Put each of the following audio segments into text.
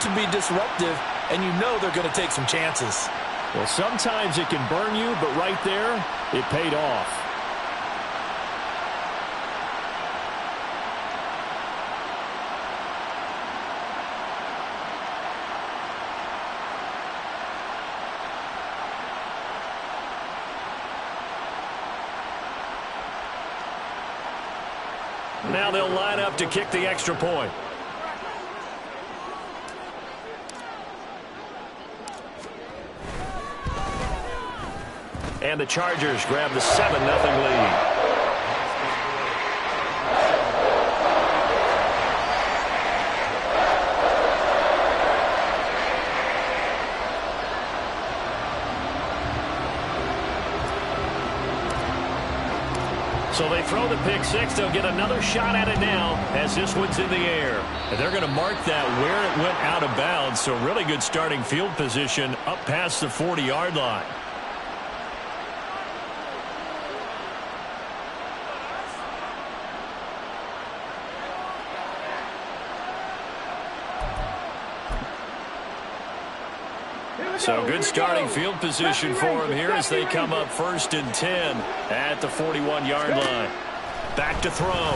to be disruptive, and you know they're going to take some chances. Well, sometimes it can burn you, but right there, it paid off. Now they'll line up to kick the extra point. And the Chargers grab the 7-0 lead. So they throw the pick six. They'll get another shot at it now as this one's in the air. And they're going to mark that where it went out of bounds. So really good starting field position up past the 40-yard line. So good starting field position for them here as they come up 1st and 10 at the 41-yard line. Back to throw.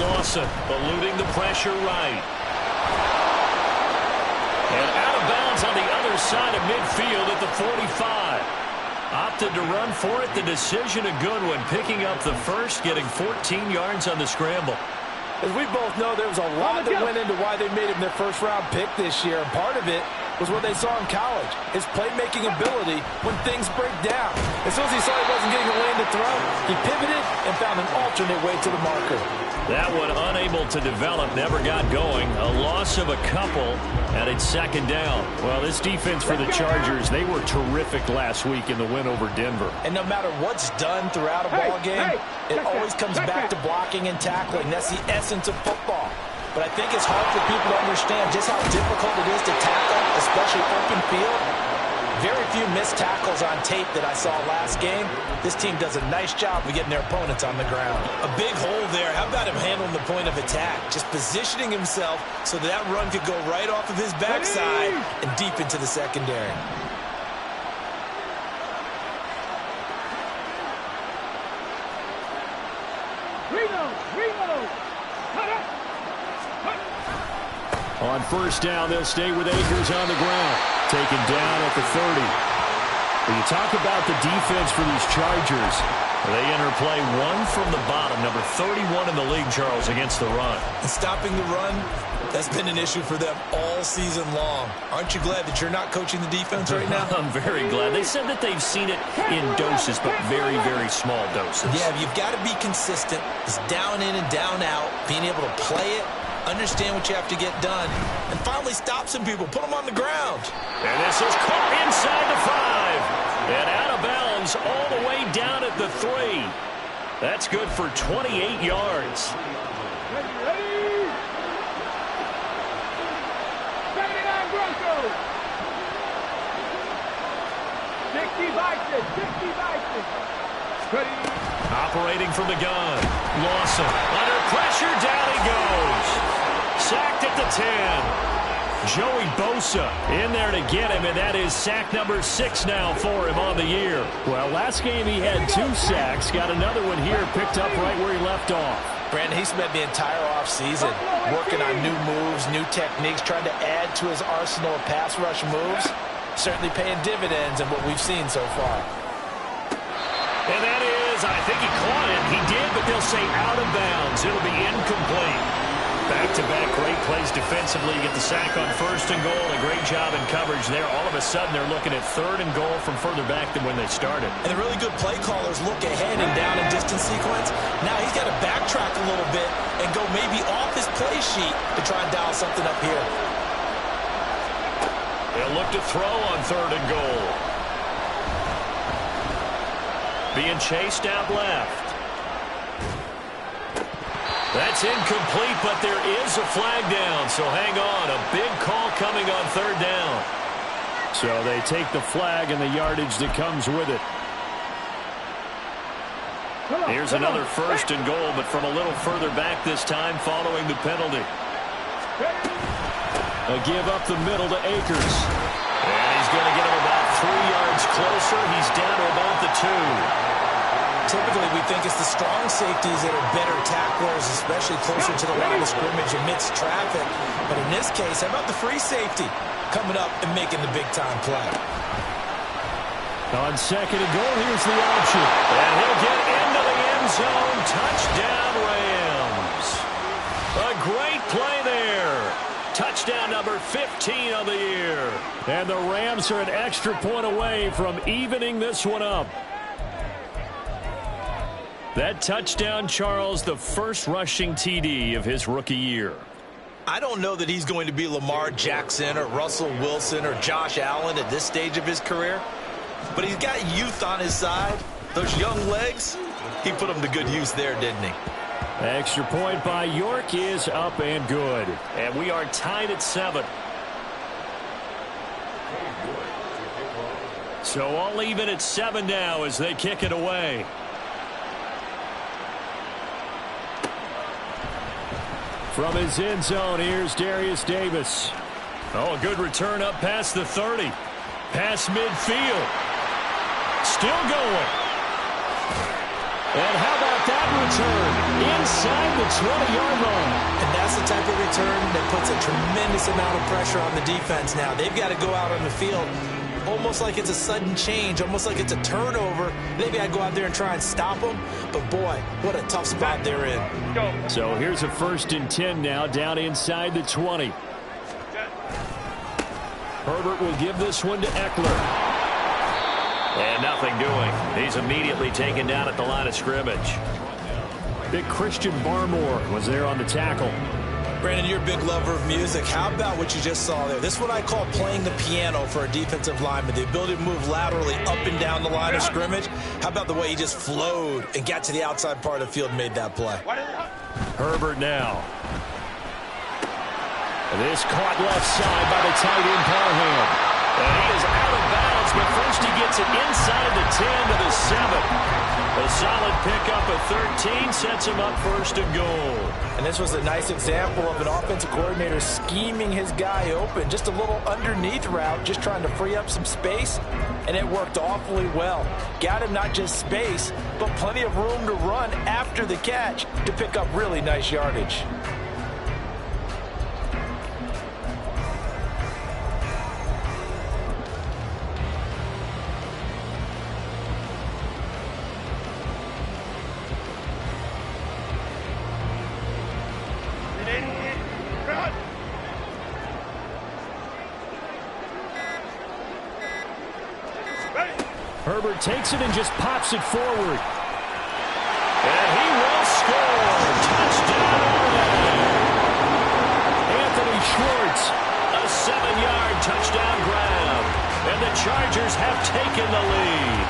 Lawson eluding the pressure right. And out of bounds on the other side of midfield at the 45. Opted to run for it. The decision a good one. Picking up the first, getting 14 yards on the scramble. As we both know, there was a lot that went into why they made him their first-round pick this year. And part of it was what they saw in college, his playmaking ability when things break down. As soon as he saw he wasn't getting a lane to throw, he pivoted and found an alternate way to the marker. That one unable to develop, never got going. A loss of a couple, and it's 2nd down. Well, this defense for the Chargers, they were terrific last week in the win over Denver. And no matter what's done throughout a ball game, it always comes back to blocking and tackling. That's the essence of football. But I think it's hard for people to understand just how difficult it is to tackle, especially open field. Very few missed tackles on tape that I saw last game. This team does a nice job of getting their opponents on the ground. A big hole there. How about him handling the point of attack? Just positioning himself so that run could go right off of his backside and deep into the secondary. On 1st down, they'll stay with Akers on the ground. Taken down at the 30. When you talk about the defense for these Chargers, they enter play 1 from the bottom, number 31 in the league, Charles, against the run. And stopping the run, that's been an issue for them all season long. Aren't you glad that you're not coaching the defense right now? I'm very glad. They said that they've seen it in doses, but very, very small doses. Yeah, you've got to be consistent. It's down in and down out, being able to play it, understand what you have to get done, and finally stop some people, put them on the ground. And this is caught inside the 5. And out of bounds all the way down at the 3. That's good for 28 yards. Ready. 79 Broncos. 60 Vikings. 60 Vikings. Ready. Operating from the gun. Lawson under pressure. Down he goes. Sacked at the 10. Joey Bosa in there to get him, and that is sack number 6 now for him on the year. Well, last game he had 2 sacks. Got another one here, picked up right where he left off. Brandon, he spent the entire offseason working on new moves, new techniques, trying to add to his arsenal of pass rush moves. Certainly paying dividends in what we've seen so far. And that is, I think he caught it. He did, but they'll say out of bounds. It'll be incomplete. Back-to-back great plays defensively. Get the sack on 1st and goal. A great job in coverage there. All of a sudden, they're looking at 3rd and goal from further back than when they started. And the really good play callers look ahead and down in distance sequence. Now he's got to backtrack a little bit and go maybe off his play sheet to try and dial something up here. They'll look to throw on 3rd and goal. Being chased out left. That's incomplete, but there is a flag down, so hang on. A big call coming on 3rd down. So they take the flag and the yardage that comes with it. Here's another 1st and goal, but from a little further back this time following the penalty. A give up the middle to Akers. And he's going to get him about 3 yards closer. He's down to about the 2. Typically, we think it's the strong safeties that are better tacklers, especially closer to the line of scrimmage amidst traffic. But in this case, how about the free safety coming up and making the big-time play? On second and goal, here's the option. And he'll get into the end zone. Touchdown, Rams. A great play there. Touchdown number 15 of the year. And the Rams are an extra point away from evening this one up. That touchdown, Charles, the first rushing TD of his rookie year. I don't know that he's going to be Lamar Jackson or Russell Wilson or Josh Allen at this stage of his career, but he's got youth on his side. Those young legs, he put them to good use there, didn't he? Extra point by York is up and good. And we are tied at 7. So all even at 7 now as they kick it away. From his end zone, here's Darius Davis. Oh, a good return up past the 30. Past midfield. Still going. And how about that return? Inside the 20-yard line. And that's the type of return that puts a tremendous amount of pressure on the defense now. They've got to go out on the field almost like it's a sudden change, almost like it's a turnover. Maybe I go out there and try and stop them, but boy, what a tough spot they're in. So here's a 1st and 10 now, down inside the 20. Herbert will give this one to Eckler. And nothing doing. He's immediately taken down at the line of scrimmage. Big Christian Barmore was there on the tackle. Brandon, you're a big lover of music. How about what you just saw there? This is what I call playing the piano for a defensive lineman. The ability to move laterally up and down the line of scrimmage. How about the way he just flowed and got to the outside part of the field and made that play? Herbert now. This caught left side by the tight end Parham. And he is out of bounds, but first he gets it inside the 10 to the 7. A solid pickup of 13 sets him up 1st and goal. And this was a nice example of an offensive coordinator scheming his guy open. Just a little underneath route, just trying to free up some space, and it worked awfully well. Got him not just space, but plenty of room to run after the catch to pick up really nice yardage. Herbert takes it and just pops it forward. And he will score. Touchdown. Anthony Schwartz, a 7-yard touchdown grab. And the Chargers have taken the lead.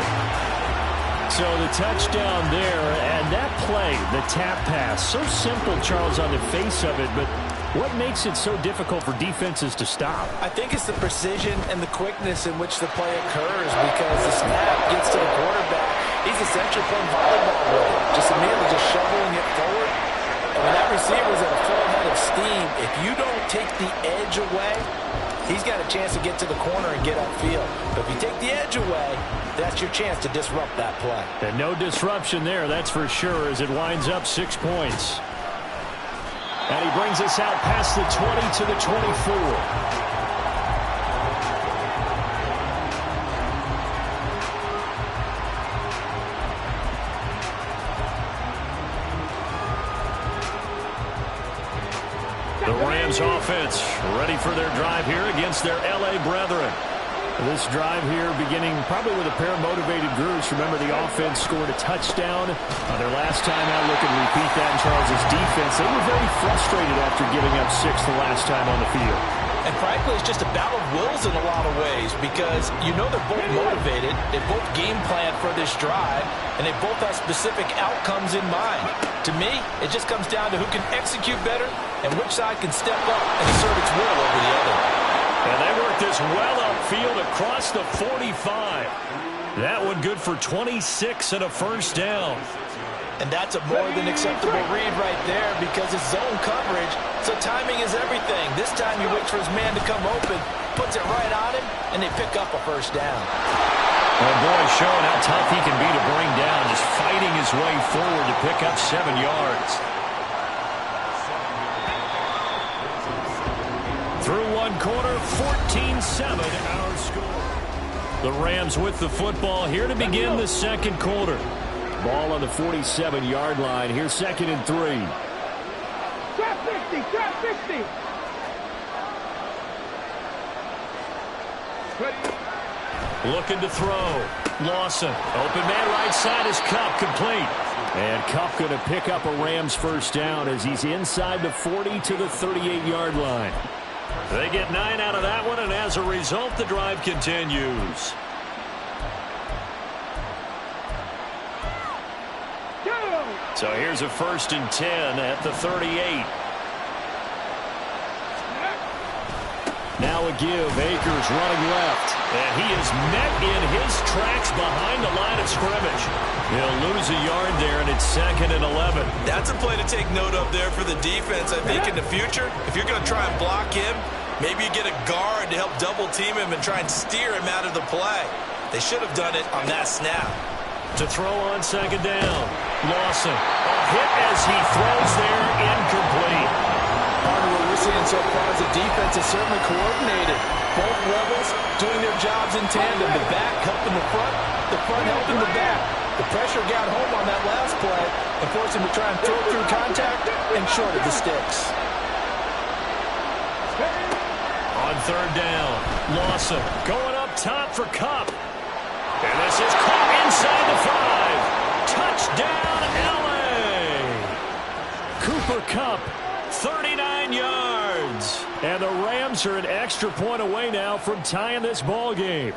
So the touchdown there, and that play, the tap pass, so simple, Charles, on the face of it, but what makes it so difficult for defenses to stop? I think it's the precision and the quickness in which the play occurs, because the snap gets to the quarterback. He's essentially playing volleyball with it, just immediately just shoveling it forward. And when that receiver's at a full head of steam, if you don't take the edge away, he's got a chance to get to the corner and get upfield. But if you take the edge away, that's your chance to disrupt that play. And no disruption there, that's for sure, as it winds up 6 points. And he brings us out past the 20 to the 24. The Rams offense ready for their drive here against their LA brethren. This drive here beginning probably with a pair of motivated groups. Remember, the offense scored a touchdown on their last time out. Look and repeat that in Charles' defense. They were very frustrated after giving up 6 the last time on the field. And frankly, it's just a battle of wills in a lot of ways, because you know they're both motivated, they both game plan for this drive, and they both have specific outcomes in mind. To me, it just comes down to who can execute better and which side can step up and assert its will over the other. And they work this well upfield across the 45. That one good for 26 and a 1st down. And that's a more than acceptable read right there because it's zone coverage, so timing is everything. This time he waits for his man to come open, puts it right on him, and they pick up a first down. Oh, boy, showing how tough he can be to bring down, just fighting his way forward to pick up 7 yards. Through one quarter, 14-7 our score. The Rams with the football here to begin the second quarter. Ball on the 47-yard line. Here's 2nd and 3. Trap 50, trap 50. Looking to throw. Lawson. Open man right side is Kupp, complete. And Kupp going to pick up a Rams first down as he's inside the 40 to the 38-yard line. They get 9 out of that one, and as a result, the drive continues. So here's a 1st and 10 at the 38. Now a give. Akers running left. And he is met in his tracks behind the line of scrimmage. He'll lose a yard there, and it's 2nd and 11. That's a play to take note of there for the defense. I think in the future, if you're going to try and block him, maybe you get a guard to help double team him and try and steer him out of the play. They should have done it on that snap. To throw on 2nd down. Lawson. A hit as he throws there, incomplete. Part of what we're seeing so far is the defense is certainly coordinated. Both levels doing their jobs in tandem. The back helping the front helping the back. The pressure got home on that last play and forced him to try and throw through contact and short of the sticks. On 3rd down, Lawson going up top for Kupp. And this is caught inside the 5. Touchdown, L.A. Cooper Kupp, 39 yards. And the Rams are an extra point away now from tying this ball game.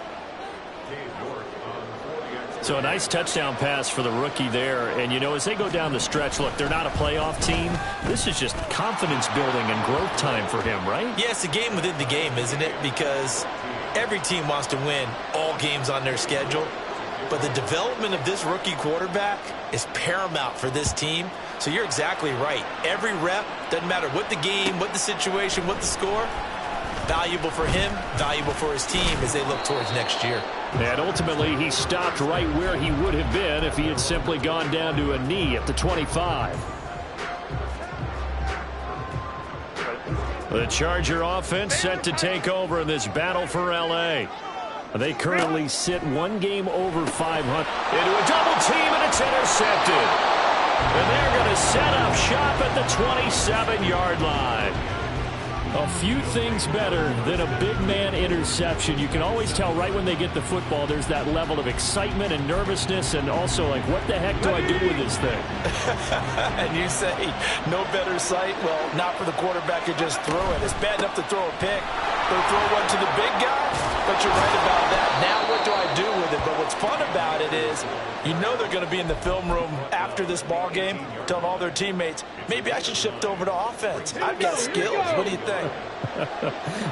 So a nice touchdown pass for the rookie there. And, you know, as they go down the stretch, look, they're not a playoff team. This is just confidence building and growth time for him, right? Yeah, it's a game within the game, isn't it? Because every team wants to win all games on their schedule. But the development of this rookie quarterback is paramount for this team. So you're exactly right. Every rep, doesn't matter what the game, what the situation, what the score, valuable for him, valuable for his team as they look towards next year. And ultimately, he stopped right where he would have been if he had simply gone down to a knee at the 25. The Charger offense set to take over in this battle for L.A. They currently sit one game over 500. Into a double team, and it's intercepted. And they're going to set up shop at the 27-yard line. A few things better than a big man interception. You can always tell right when they get the football, there's that level of excitement and nervousness, and also like, what the heck do I do with this thing? And you say no better sight? Well, not for the quarterback to just throw it. It's bad enough to throw a pick. They'll throw one to the big guy, but you're right about that. Now what do I do with it? But what's fun about it is you know they're going to be in the film room after this ball game telling all their teammates, maybe I should shift over to offense. I've got skills. What do you think?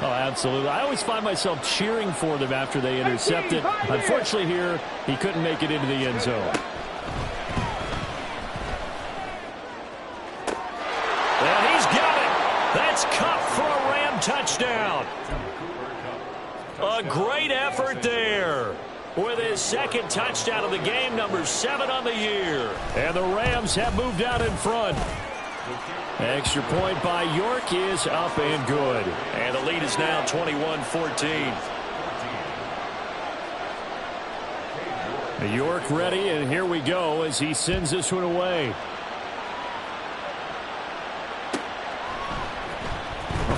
Oh, absolutely. I always find myself cheering for them after they intercept it. Unfortunately here, he couldn't make it into the end zone. And he's got it. That's Kupp for a Ram touchdown. A great effort there with his second touchdown of the game, number 7 on the year. And the Rams have moved out in front. Extra point by York is up and good. And the lead is now 21-14. York ready, and here we go as he sends this one away.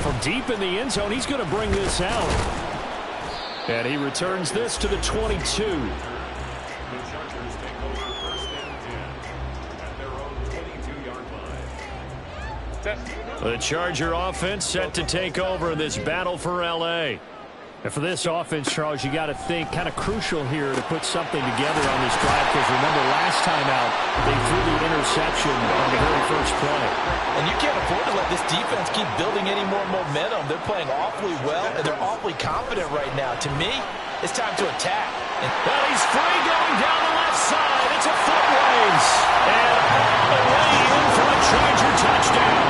From deep in the end zone, he's going to bring this out. And he returns this to the 22. The Charger offense set to take over in this battle for L.A. And for this offense, Charles, you got to think kind of crucial here to put something together on this drive, because remember last time out they threw the interception on the very first play. And you can't afford to let this defense keep building any more momentum. They're playing awfully well, and they're awfully confident right now. To me, it's time to attack. Well, he's free going down the left side. It's a foot race. And all the way in for a Charger touchdown.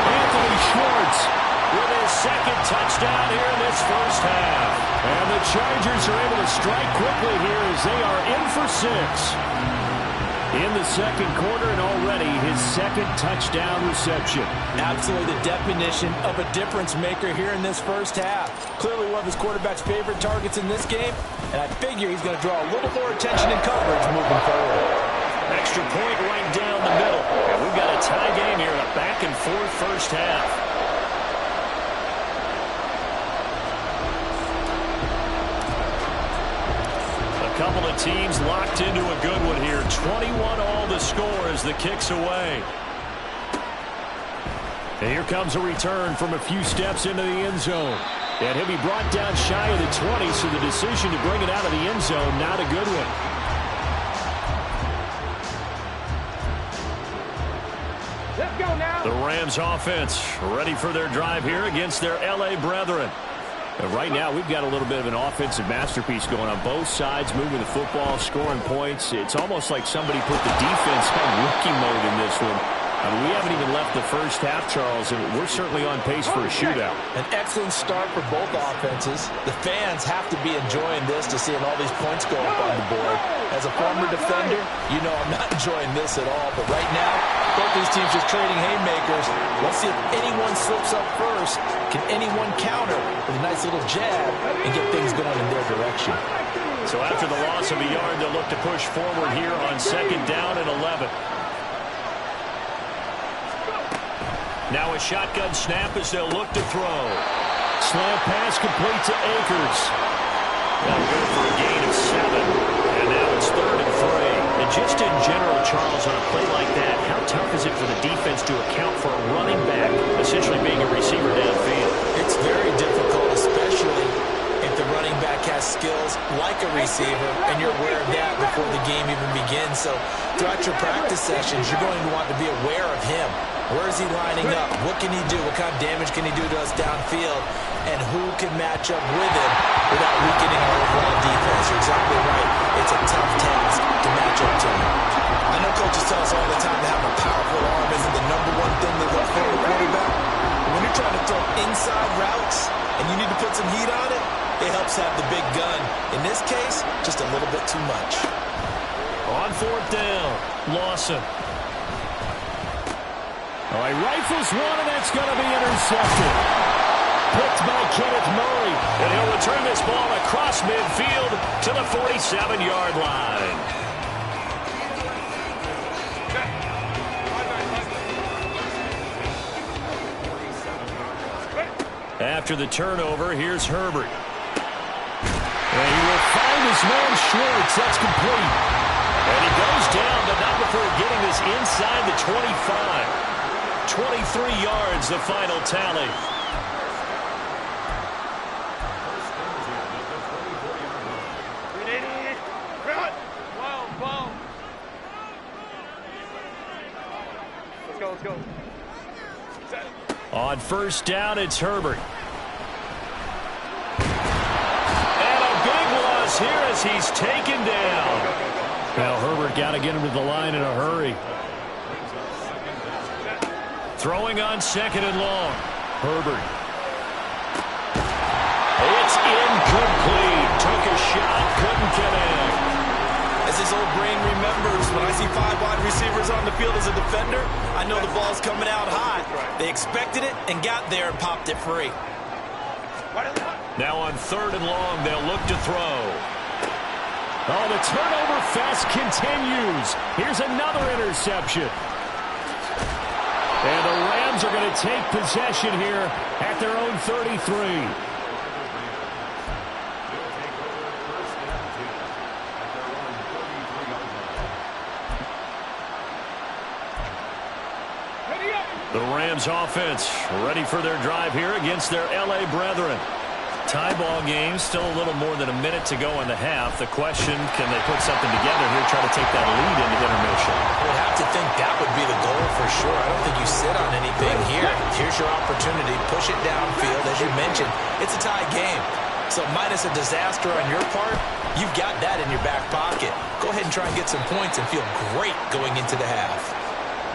Anthony Schwartz with his second touchdown here in this first half. And the Chargers are able to strike quickly here as they are in for 6. In the second quarter, and already his second touchdown reception. Absolutely the definition of a difference maker here in this first half. Clearly one of his quarterback's favorite targets in this game, and I figure he's going to draw a little more attention and coverage moving forward. Extra point right down the middle. And we've got a tie game here in a back-and-forth first half. A couple of teams locked into a good one here. 21 all the score as the kick's away. And here comes a return from a few steps into the end zone. And he'll be brought down shy of the 20, so the decision to bring it out of the end zone, not a good one. Let's go now. The Rams offense ready for their drive here against their L.A. brethren. And right now, we've got a little bit of an offensive masterpiece going on both sides, moving the football, scoring points. It's almost like somebody put the defense on rookie mode in this one. I mean, we haven't even left the first half, Charles, and we're certainly on pace for a shootout. An excellent start for both offenses. The fans have to be enjoying this to seeing all these points go up on the board. As a former defender, you know I'm not enjoying this at all. But right now, both these teams just trading haymakers. Let's see if anyone slips up first. Can anyone counter with a nice little jab and get things going in their direction? So after the loss of a yard, they'll look to push forward here on 2nd down and 11. Now a shotgun snap as they'll look to throw. Slant pass complete to Akers. That'll go for a gain of 7. And now it's 3rd and 3. And just in general, Charles, on a play like that, how tough is it for the defense to account for a running back essentially being a receiver downfield? It's very difficult, especially if the running back has skills like a receiver, and you're aware of that before the game even begins. So throughout your practice sessions, you're going to want to be aware of him. Where is he lining up? What can he do? What kind of damage can he do to us downfield? And who can match up with him without weakening our overall defense? You're exactly right. It's a tough task to match up to him. I know coaches tell us all the time that having a powerful arm isn't the #1 thing they look for in a quarterback. When you're trying to throw inside routes and you need to put some heat on it, it helps have the big gun. In this case, just a little bit too much. On 4th down, Lawson. All right, rifles one, and that's going to be intercepted. Picked by Kenneth Murray, and he'll return this ball across midfield to the 47-yard line. After the turnover, here's Herbert. And he will find his man Schwartz. That's complete. And he goes down, but not before getting this inside the 25. 23 yards, the final tally. Let's go. On 1st down, it's Herbert. And a big loss here as he's taken down. Now Herbert got to get him to the line in a hurry. Throwing on 2nd and long. Herbert. It's incomplete. Took a shot, couldn't connect. As his old brain remembers, when I see 5 wide receivers on the field as a defender, I know the ball's coming out hot. They expected it and got there and popped it free. Now on 3rd and long, they'll look to throw. Oh, the turnover fest continues. Here's another interception. And the Rams are going to take possession here at their own 33. The Rams offense ready for their drive here against their L.A. brethren. Tie ball game, still a little more than a minute to go in the half. The question, can they put something together here, try to take that lead into intermission? I would have to think that would be the goal for sure. I don't think you sit on anything here. Here's your opportunity. Push it downfield. As you mentioned, it's a tie game. So minus a disaster on your part, you've got that in your back pocket. Go ahead and try and get some points and feel great going into the half.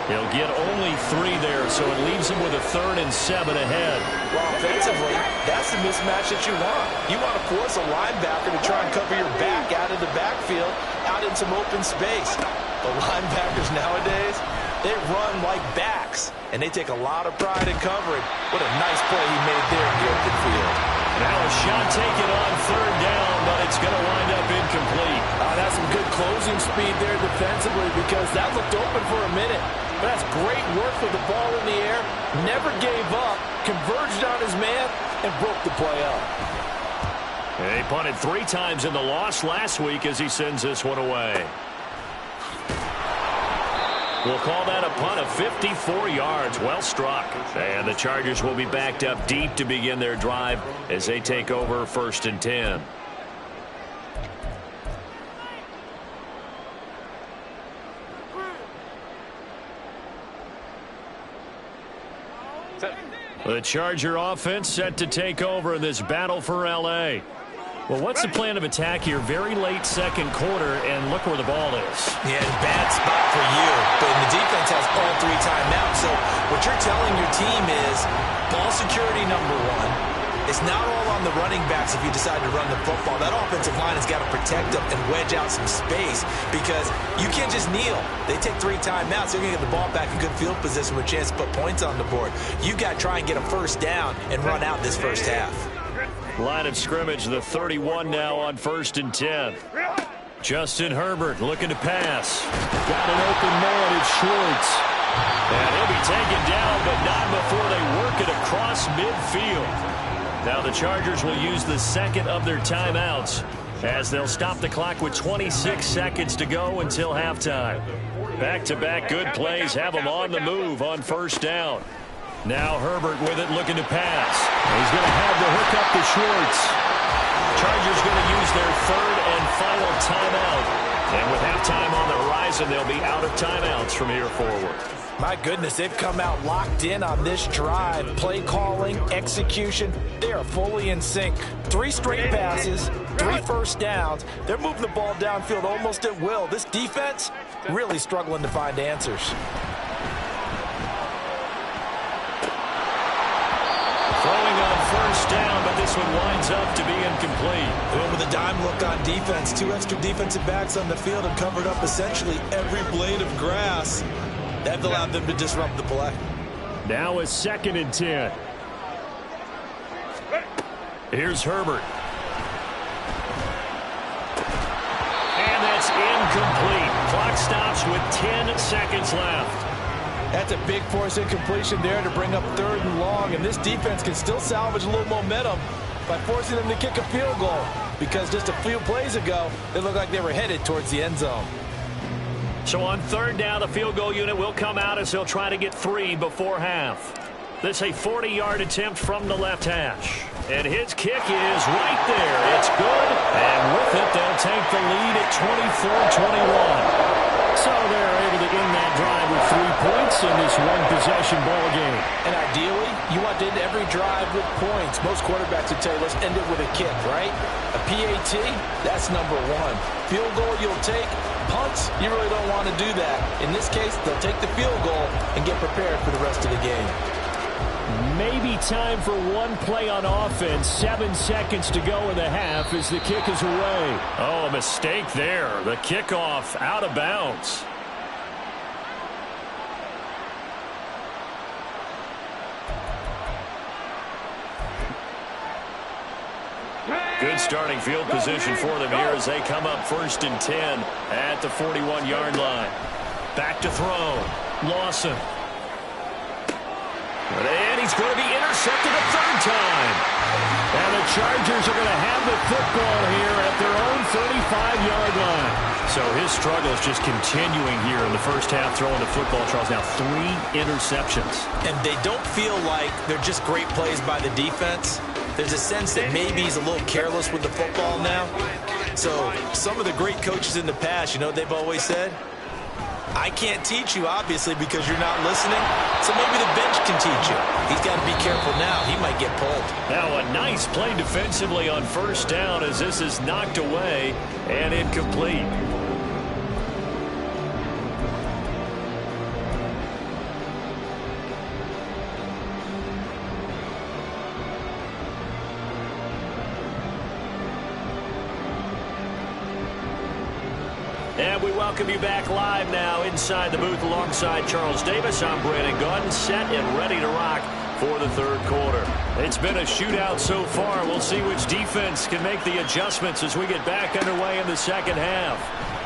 He'll get only 3 there, so it leaves him with a 3rd and 7 ahead. Well, offensively, that's the mismatch that you want. You want to force a linebacker to try and cover your back out of the backfield, out in some open space. But linebackers nowadays, they run like backs, and they take a lot of pride in covering. What a nice play he made there in the open field. Now a shot taken on 3rd down, but it's going to wind up incomplete. That's some good closing speed there defensively because that looked open for a minute. But that's great work with the ball in the air. Never gave up, converged on his man, and broke the play up. He punted 3 times in the loss last week as he sends this one away. We'll call that a punt of 54 yards. Well struck. And the Chargers will be backed up deep to begin their drive as they take over 1st and 10. The Charger offense set to take over in this battle for L.A. Well, what's the plan of attack here? Very late 2nd quarter, and look where the ball is. Yeah, bad spot for you. But the defense has all 3 timeouts. So what you're telling your team is ball security number 1. It's not all on the running backs if you decide to run the football. That offensive line has got to protect them and wedge out some space because you can't just kneel. They take 3 timeouts. They're going to get the ball back in good field position with a chance to put points on the board. You got to try and get a 1st down and run out this first half. Line of scrimmage, the 31 now on 1st and 10. Justin Herbert looking to pass. Got an open man, it's Schwartz. And he'll be taken down, but not before they work it across midfield. Now the Chargers will use the 2nd of their timeouts as they'll stop the clock with 26 seconds to go until halftime. Back-to-back good plays have them on the move on 1st down. Now Herbert with it looking to pass. He's going to have the hook up to Schwartz. Chargers going to use their 3rd and final timeout. And with halftime on the horizon, they'll be out of timeouts from here forward. My goodness, they've come out locked in on this drive. Play calling, execution, they are fully in sync. 3 straight passes, 3 first downs. They're moving the ball downfield almost at will. This defense really struggling to find answers. Throwing on 1st down, but this one winds up to be incomplete. And with a dime look on defense, 2 extra defensive backs on the field and covered up essentially every blade of grass. That allowed them to disrupt the play. Now a 2nd and 10. Here's Herbert. And that's incomplete. Clock stops with 10 seconds left. That's a big force incompletion there to bring up 3rd and long, and this defense can still salvage a little momentum by forcing them to kick a field goal because just a few plays ago, they looked like they were headed towards the end zone. So on 3rd down, the field goal unit will come out as they'll try to get 3 before half. This a 40-yard attempt from the left hash. And his kick is right there. It's good. And with it, they'll take the lead at 24-21. So they're able to end that drive with 3 points in this one-possession ball game. And ideally, you want to end every drive with points. Most quarterbacks would tell you, let's end it with a kick, right? A PAT, that's number 1. Field goal you'll take. Punts, you really don't want to do that. In this case, they'll take the field goal and get prepared for the rest of the game. Maybe time for 1 play on offense. 7 seconds to go in the half as the kick is away. Oh, a mistake there. The kickoff out of bounds. Good starting field position for them here as they come up 1st and 10 at the 41-yard line. Back to throw. Lawson. And he's going to be intercepted a 3rd time. And the Chargers are going to have the football here at their own 35-yard line. So his struggle is just continuing here in the first half throwing the football. Charles, now 3 interceptions. And they don't feel like they're just great plays by the defense. There's a sense that maybe he's a little careless with the football now. So some of the great coaches in the past, you know what they've always said? I can't teach you, obviously, because you're not listening. So maybe the bench can teach you. He's got to be careful now. He might get pulled. Now a nice play defensively on first down as this is knocked away and incomplete. And we welcome you back live now inside the booth alongside Charles Davis. I'm Brandon Gaudin, set and ready to rock for the third quarter. It's been a shootout so far. We'll see which defense can make the adjustments as we get back underway in the second half.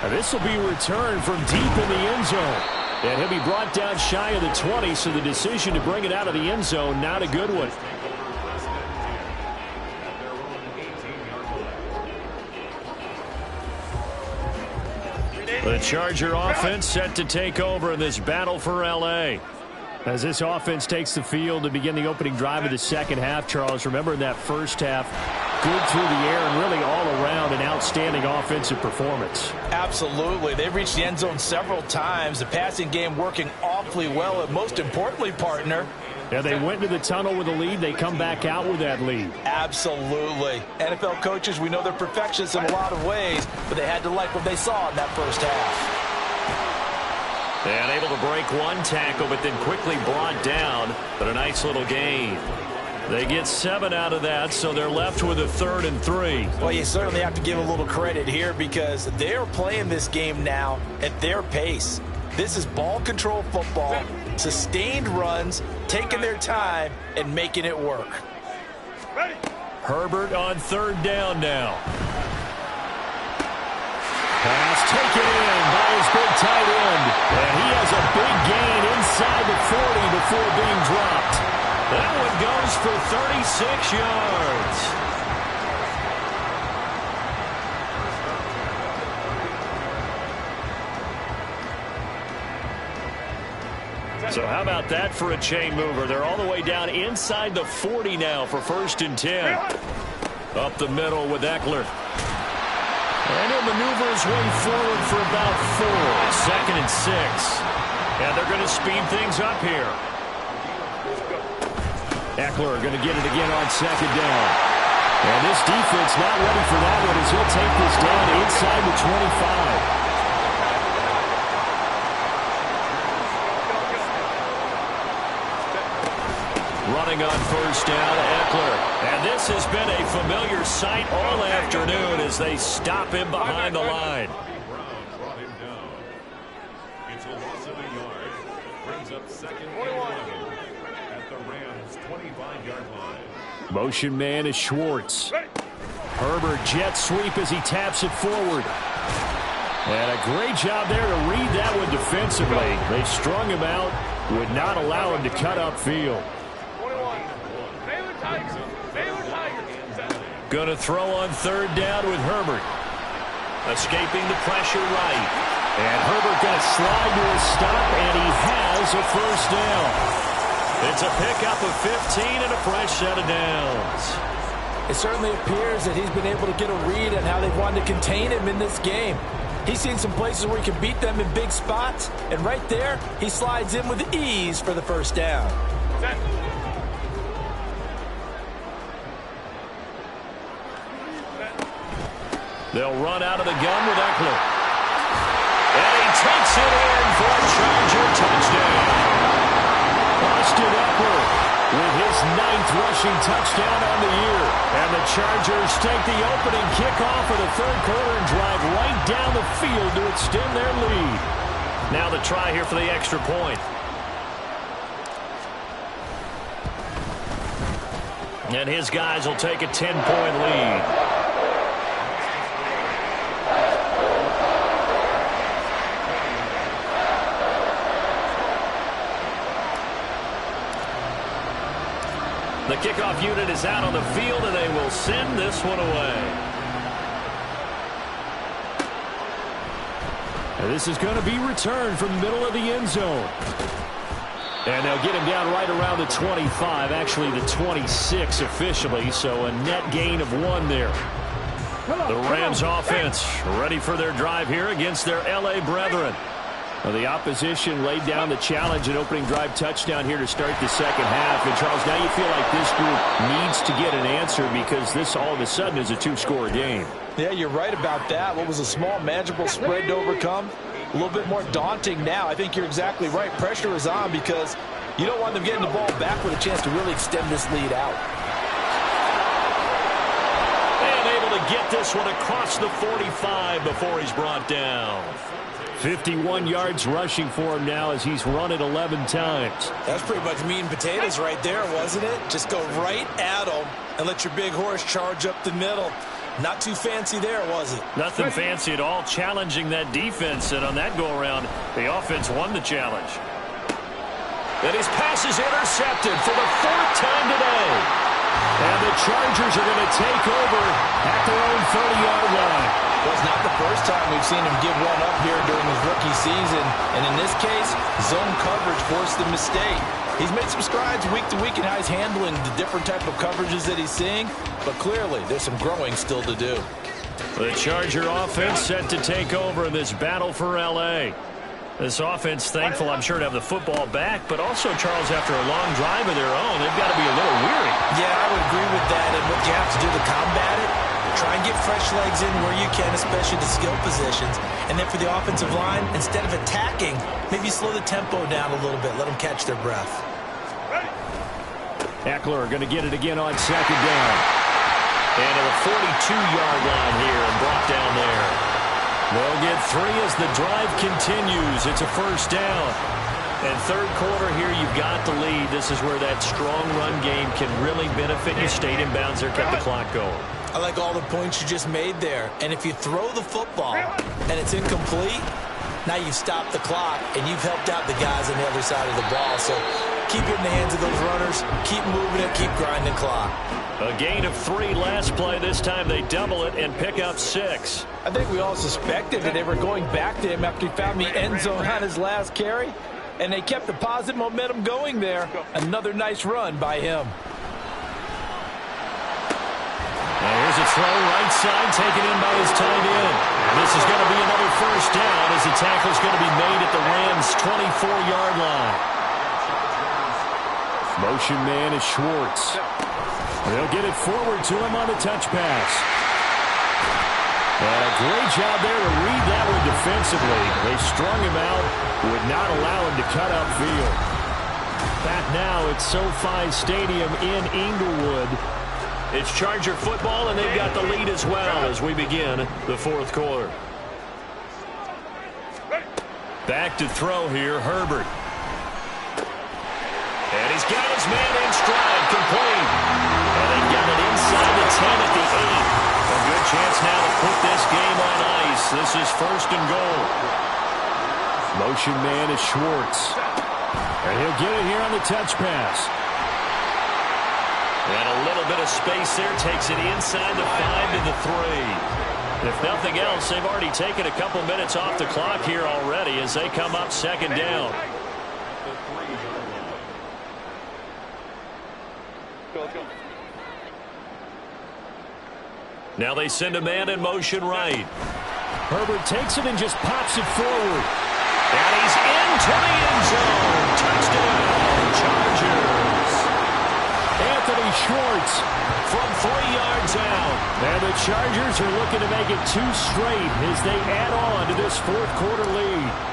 Now, this will be returned from deep in the end zone. And he'll be brought down shy of the 20, so the decision to bring it out of the end zone, not a good one. The Charger offense set to take over in this battle for L.A. As this offense takes the field to begin the opening drive of the second half, Charles, remember in that first half, good through the air and really all around an outstanding offensive performance. Absolutely. They've reached the end zone several times. The passing game working awfully well. And most importantly, partner, yeah, they went into the tunnel with a lead. They come back out with that lead. Absolutely. NFL coaches, we know they're perfectionists in a lot of ways, but they had to like what they saw in that first half. And able to break one tackle, but then quickly brought down, but a nice little gain. They get 7 out of that, so they're left with a 3rd and 3. Well, you certainly have to give a little credit here because they're playing this game now at their pace. This is ball control football, sustained runs, taking their time, and making it work. Herbert on 3rd down now. Pass taken in by his big tight end. And he has a big gain inside the 40 before being dropped. That one goes for 36 yards. So how about that for a chain mover? They're all the way down inside the 40 now for 1st and 10. Up the middle with Eckler. And he'll maneuver his way forward for about 4. 2nd and 6. And they're going to speed things up here. Eckler going to get it again on 2nd down. And this defense not ready for that one as he'll take this down inside the 25. Running on 1st down, Eckler. And this has been a familiar sight all afternoon as they stop him behind the line. It's a loss of a yard. Brings up 2nd and 11 at the Rams' 25-yard line. Motion man is Schwartz. Herbert jet sweep as he taps it forward. And a great job there to read that one defensively. They strung him out, would not allow him to cut upfield. Going to throw on 3rd down with Herbert. Escaping the pressure right. And Herbert going to slide to a stop, and he has a 1st down. It's a pickup of 15 and a fresh set of downs. It certainly appears that he's been able to get a read on how they wanted to contain him in this game. He's seen some places where he can beat them in big spots, and right there, he slides in with ease for the 1st down. They'll run out of the gun with Eckler. And he takes it in for a Charger touchdown. Austin Eckler with his 9th rushing touchdown on the year. And the Chargers take the opening kickoff of the 3rd quarter and drive right down the field to extend their lead. Now the try here for the extra point. And his guys will take a 10-point lead. The kickoff unit is out on the field, and they will send this one away. And this is going to be returned from the middle of the end zone. And they'll get him down right around the 25, actually the 26 officially, so a net gain of 1 there. The Rams offense ready for their drive here against their L.A. brethren. Well, the opposition laid down the challenge and opening drive touchdown here to start the second half. And, Charles, now you feel like this group needs to get an answer because this all of a sudden is a two-score game. Yeah, you're right about that. What was a small, manageable spread to overcome? A little bit more daunting now. I think you're exactly right. Pressure is on because you don't want them getting the ball back with a chance to really extend this lead out. And able to get this one across the 45 before he's brought down. 51 yards rushing for him now as he's run it 11 times. That's pretty much meat and potatoes right there, wasn't it? Just go right at him and let your big horse charge up the middle. Not too fancy there, was it? Nothing fancy at all, challenging that defense, and on that go-around, the offense won the challenge. And his pass is intercepted for the 4th time today. And the Chargers are going to take over at their own 30-yard line. Well, it's not the first time we've seen him give one up here during his rookie season. And in this case, zone coverage forced the mistake. He's made some strides week to week in how he's handling the different type of coverages that he's seeing. But clearly, there's some growing still to do. The Charger offense set to take over in this battle for L.A. This offense, thankful, I'm sure, to have the football back, but also, Charles, after a long drive of their own, they've got to be a little weary. Yeah, I would agree with that. And what you have to do to combat it, try and get fresh legs in where you can, especially the skill positions. And then for the offensive line, instead of attacking, maybe slow the tempo down a little bit. Let them catch their breath. Eckler going to get it again on second down. And to the 42-yard line here and brought down there. They'll get 3 as the drive continues. It's a first down. And third quarter here, you've got the lead. This is where that strong run game can really benefit you. Stayed in bounds there, kept the clock going. I like all the points you just made there. And if you throw the football and it's incomplete, now you've stopped the clock and you've helped out the guys on the other side of the ball. So keep it in the hands of those runners. Keep moving it. Keep grinding clock. A gain of 3 last play. This time they double it and pick up 6. I think we all suspected that they were going back to him after he found the end zone on his last carry. And they kept the positive momentum going there. Another nice run by him. Now here's a throw right side taken in by his tight end. This is going to be another first down as the tackle's going to be made at the Rams' 24-yard line. Motion man is Schwartz. They'll get it forward to him on the touch pass. And a great job there to read that one defensively. They strung him out, would not allow him to cut upfield. Back now at SoFi Stadium in Inglewood. It's Charger football, and they've got the lead as well as we begin the fourth quarter. Back to throw here, Herbert. And he's got his man in stride, complete. And they got it inside the 10 at the 8. A good chance now to put this game on ice. This is first and goal. Motion man is Schwartz. And he'll get it here on the touch pass. And a little bit of space there. Takes it inside the 5 to the 3. If nothing else, they've already taken a couple minutes off the clock here already as they come up second down. Now they send a man in motion right. Herbert takes it and just pops it forward. And he's into the end zone. Touchdown, Chargers. Anthony Schwartz from 3 yards out. And the Chargers are looking to make it 2 straight as they add on to this fourth quarter lead.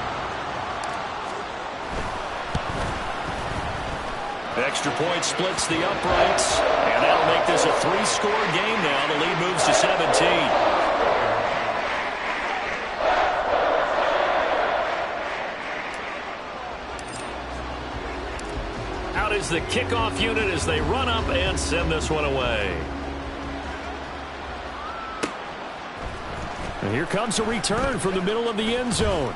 Extra point splits the uprights, and that'll make this a 3-score game now. The lead moves to 17. Out is the kickoff unit as they run up and send this one away. And here comes a return from the middle of the end zone.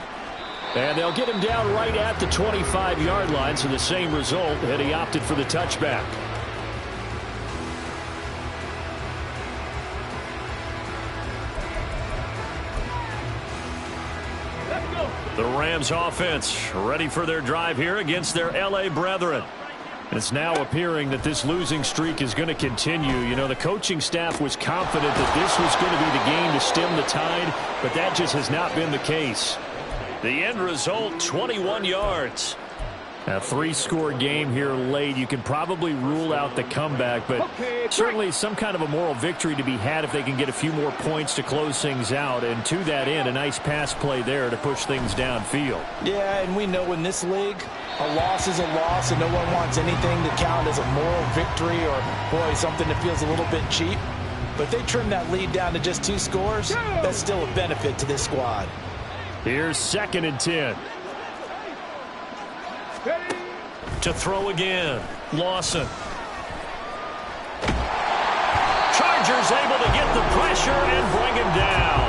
And they'll get him down right at the 25-yard line, so the same result, and he opted for the touchback. The Rams offense ready for their drive here against their L.A. brethren. It's now appearing that this losing streak is going to continue. You know, the coaching staff was confident that this was going to be the game to stem the tide, but that just has not been the case. The end result, 21 yards. A 3-score game here late. You can probably rule out the comeback, but certainly some kind of a moral victory to be had if they can get a few more points to close things out. And to that end, a nice pass play there to push things downfield. Yeah, and we know in this league, a loss is a loss, and no one wants anything to count as a moral victory or, boy, something that feels a little bit cheap. But if they trim that lead down to just 2 scores, that's still a benefit to this squad. Here's 2nd and 10. To throw again, Lawson. Chargers able to get the pressure and bring him down.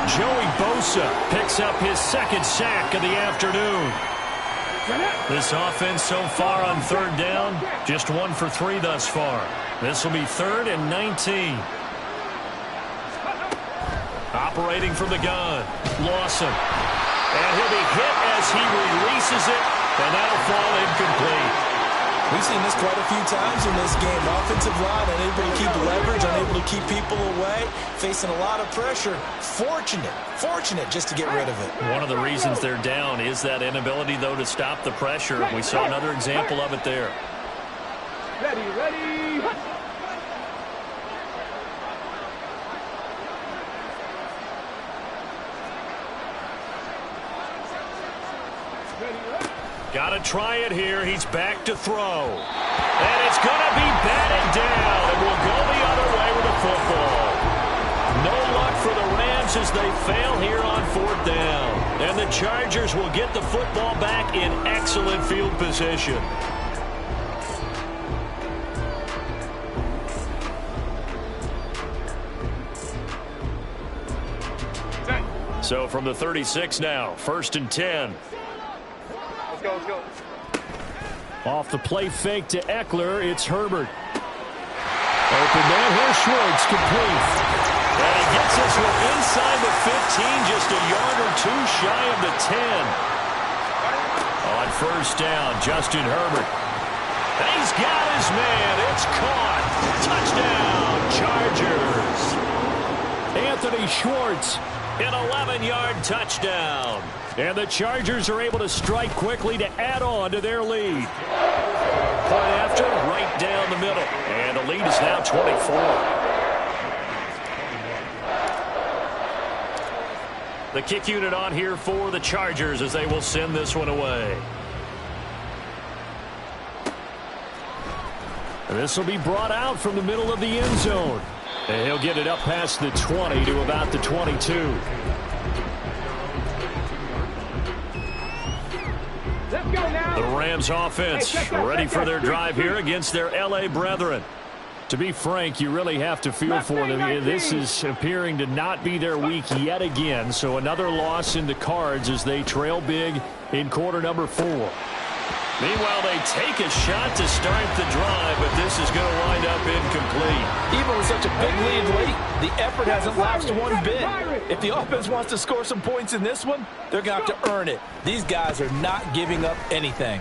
Joey Bosa picks up his 2nd sack of the afternoon. This offense so far on 3rd down, just 1 for 3 thus far. This will be 3rd and 19. Operating from the gun, Lawson. And he'll be hit as he releases it, and that'll fall incomplete. We've seen this quite a few times in this game. Offensive line unable to keep leverage, unable to keep people away, facing a lot of pressure. Fortunate just to get rid of it. One of the reasons they're down is that inability, though, to stop the pressure. We saw another example of it there. Ready. Got to try it here. He's back to throw. And it's going to be batted down, and we'll go the other way with the football. No luck for the Rams as they fail here on 4th down. And the Chargers will get the football back in excellent field position. So from the 36 now, 1st and 10. Let's go. Off the play fake to Eckler, it's Herbert. Open man, here's Schwartz, complete. And he gets this one inside the 15, just a yard or 2 shy of the 10. On 1st down, Justin Herbert. And he's got his man, it's caught. Touchdown, Chargers. Anthony Schwartz, an 11-yard touchdown. And the Chargers are able to strike quickly to add on to their lead. Point after, right down the middle. And the lead is now 24. The kick unit on here for the Chargers as they will send this one away. And this will be brought out from the middle of the end zone. And he'll get it up past the 20 to about the 22. The Rams offense ready for their drive here against their L.A. brethren. To be frank, you really have to feel for them. This is appearing to not be their week yet again. So another loss in the cards as they trail big in quarter number 4. Meanwhile, they take a shot to start the drive, but this is going to wind up incomplete. Even with such a big lead late, the effort hasn't lapsed one bit. If the offense wants to score some points in this one, they're going to have to earn it. These guys are not giving up anything.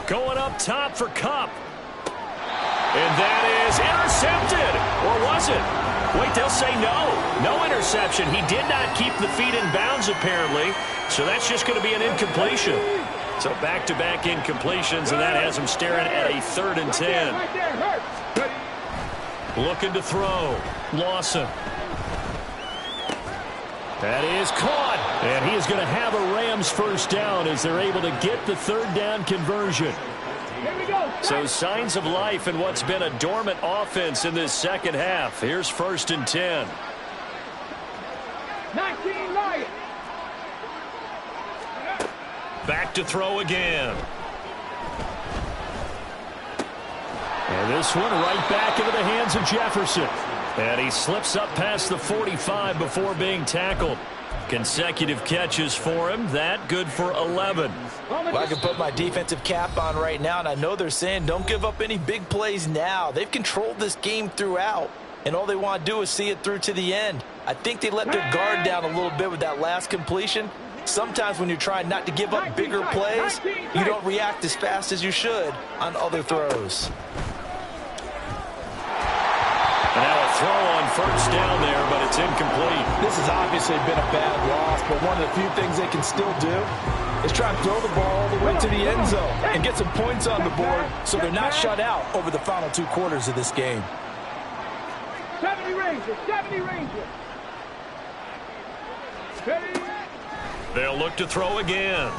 Going up top for Kupp. And that is intercepted. Or was it? Wait, they'll say no. No interception. He did not keep the feet in bounds, apparently. So that's just going to be an incompletion. So back-to-back incompletions, and that has him staring at a 3rd and 10. Looking to throw. Lawson. That is caught. And he is going to have a Rams 1st down as they're able to get the 3rd down conversion. So signs of life in what's been a dormant offense in this 2nd half. Here's 1st and 10. 19 Lions. Back to throw again. And this one right back into the hands of Jefferson. And he slips up past the 45 before being tackled. Consecutive catches for him. That good for 11. Well, I can put my defensive cap on right now, and I know they're saying don't give up any big plays now. They've controlled this game throughout, and all they want to do is see it through to the end. I think they let their guard down a little bit with that last completion. Sometimes when you're trying not to give up bigger plays, you don't react as fast as you should on other throws. And now a throw on 1st down there, but it's It's incomplete. This has obviously been a bad loss, but one of the few things they can still do is try and throw the ball all the way to the end zone and get some points on the board so they're not shut out over the final 2 quarters of this game. 70 Rangers, 70 Rangers. They'll look to throw again.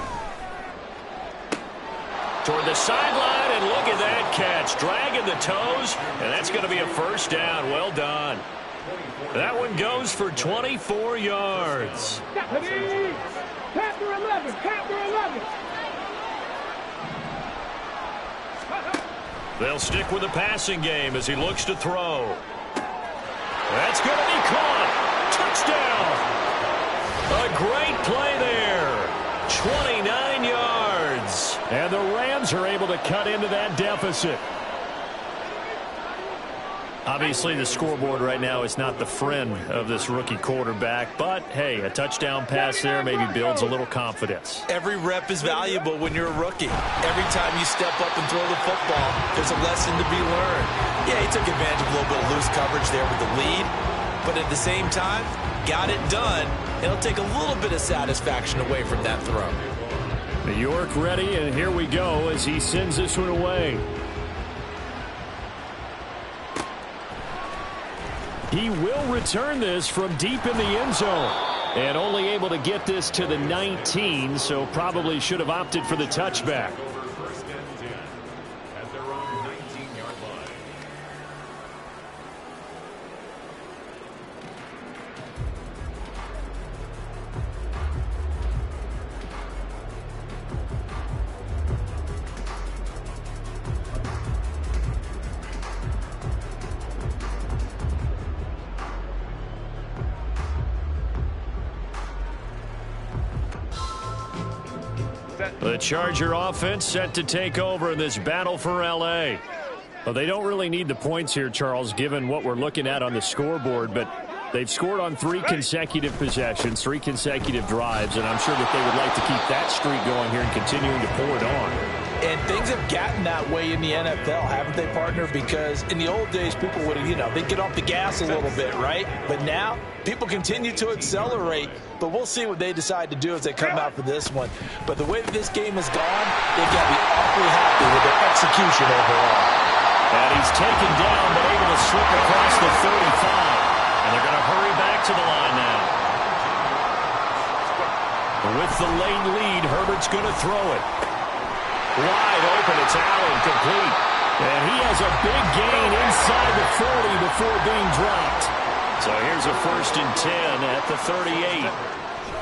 Toward the sideline, and look at that catch. Dragging the toes, and that's going to be a first down. Well done. That one goes for 24 yards. Chapter 11, chapter 11. They'll stick with the passing game as he looks to throw. That's going to be caught. Touchdown. A great play there. 29 yards. And the Rams are able to cut into that deficit. Obviously, the scoreboard right now is not the friend of this rookie quarterback. But, hey, a touchdown pass there maybe builds a little confidence. Every rep is valuable when you're a rookie. Every time you step up and throw the football, there's a lesson to be learned. Yeah, he took advantage of a little bit of loose coverage there with the lead. But at the same time, got it done. It'll take a little bit of satisfaction away from that throw. New York ready, and here we go as he sends this one away. He will return this from deep in the end zone. And only able to get this to the 19, so probably should have opted for the touchback. First and 10 at their own 19-yard line. The Charger offense set to take over in this battle for L.A. Well, they don't really need the points here, Charles, given what we're looking at on the scoreboard, but they've scored on 3 consecutive possessions, 3 consecutive drives, and I'm sure that they would like to keep that streak going here and continuing to pour it on. And things have gotten that way in the NFL, haven't they, partner? Because in the old days, people would, they'd get off the gas a little bit, right? But now, people continue to accelerate. But we'll see what they decide to do as they come out for this one. But the way that this game has gone, they've got to be awfully happy with their execution overall. And he's taken down, but able to slip across the 35. And they're going to hurry back to the line now. With the late lead, Herbert's going to throw it. Wide open, it's Allen, complete. And he has a big gain inside the 40 before being dropped. So here's a 1st and 10 at the 38.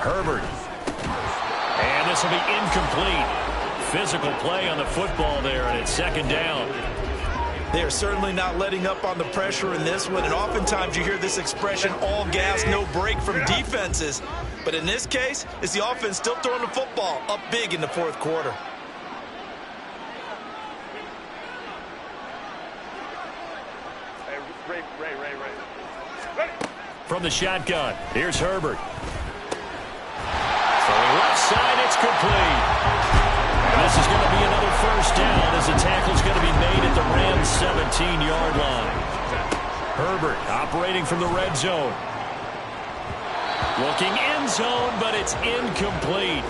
Herbert. And this will be incomplete. Physical play on the football there, and it's 2nd down. They are certainly not letting up on the pressure in this one, and oftentimes you hear this expression, all gas, no break from defenses. But in this case, it's the offense still throwing the football up big in the 4th quarter. From the shotgun, here's Herbert. Throwing left side, it's complete. And this is going to be another 1st down as the tackle's going to be made at the Rams' 17-yard line. Herbert operating from the red zone. Looking end zone, but it's incomplete.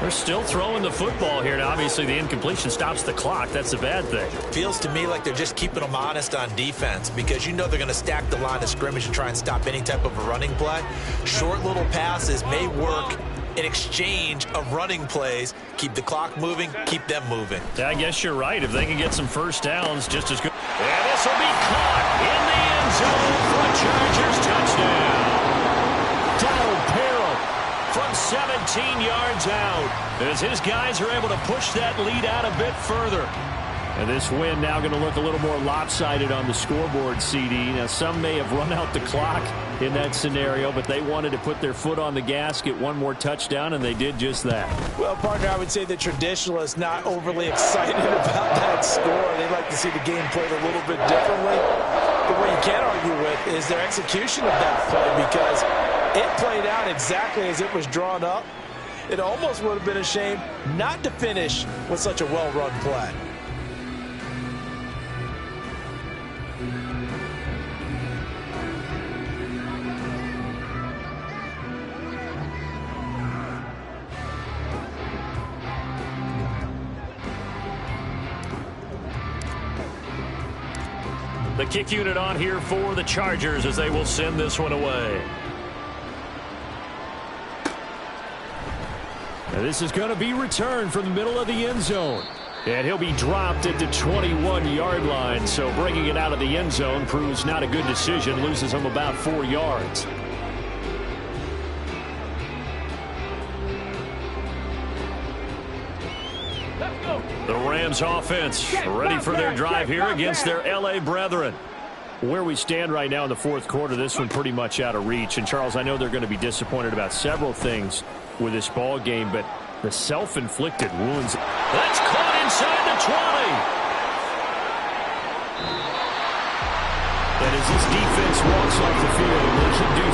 They're still throwing the football here. Now, obviously, the incompletion stops the clock. That's a bad thing. Feels to me like they're just keeping them honest on defense because they're going to stack the line of scrimmage and try and stop any type of a running play. Short little passes may work in exchange of running plays. Keep the clock moving, keep them moving. Yeah, I guess you're right. If they can get some 1st downs, just as good. And this will be caught in the end zone for a Chargers touchdown. Donald Perrell from 17 yards out as his guys are able to push that lead out a bit further. And this win now going to look a little more lopsided on the scoreboard, CD. Now, some may have run out the clock in that scenario, but they wanted to put their foot on the gas, get one more touchdown, and they did just that. Well, partner, I would say the traditionalists not overly excited about that score. They'd like to see the game played a little bit differently. But what you can't argue with is their execution of that play because it played out exactly as it was drawn up. It almost would have been a shame not to finish with such a well-run play. The kick unit on here for the Chargers as they will send this one away. Now this is going to be returned from the middle of the end zone. And he'll be dropped at the 21-yard line. So bringing it out of the end zone proves not a good decision. Loses him about 4 yards. The Rams offense ready for their drive here against their L.A. brethren. Where we stand right now in the fourth quarter, this one pretty much out of reach. And, Charles, I know they're going to be disappointed about several things with this ball game, but the self-inflicted wounds. That's caught inside the 20. And as this defense walks off the field, they can do